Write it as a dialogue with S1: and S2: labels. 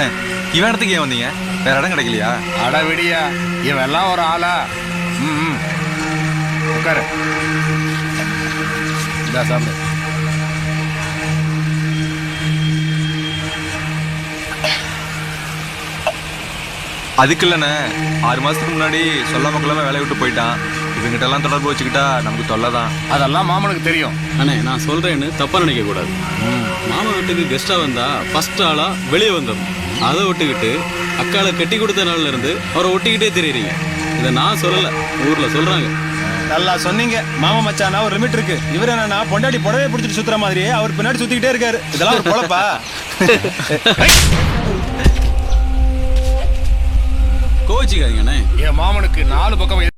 S1: அண்ணே இவன் இடத்துக்கு ஏன் வந்தீங்க? வேற இடம் கிடைக்கலையா?
S2: அட விடியா, இவன் எல்லாம் ஒரு ஆளா? ம் உட்காரு, இந்தா சாப்பிடு.
S1: அதுக்கு இல்லைண்ணே, 6 மாசத்துக்கு முன்னாடி சொல்லாம கொள்ளாம வேலையை விட்டு போயிட்டான். இவங்கிட்ட எல்லாம் தொடர்பு வச்சுக்கிட்டா நமக்கு தொல்லை தான்.
S2: அதெல்லாம் மாமனுக்கு தெரியும்.
S3: அண்ணே நான் சொல்றேன்னு தப்பா நினைக்க கூடாது. மாமா வீட்டுக்கு கெஸ்டா வந்தா ஃபர்ஸ்ட் ஆளா வெளியே வந்துடணும். அதை விட்டுக்கிட்டு அக்காளை கட்டி கொடுத்த நாள்ல இருந்து அவரை ஒட்டிக்கிட்டே தெரியுறீங்க. இதை நான் சொல்லல, ஊர்ல சொல்றாங்க.
S4: நல்லா சொன்னீங்க. மாமா மச்சானா ஒரு லிமிட் இருக்கு. இவர் என்னன்னா பொண்டாட்டி புடவை பிடிச்சிட்டு சுத்துற மாதிரியே அவர் பின்னாடி சுத்திக்கிட்டே இருக்காரு. இதெல்லாம் ஒரு பொழப்பா?
S3: கோச்சிக்காதீங்கண்ணே.
S2: என் மாமனுக்கு 4 பக்கம்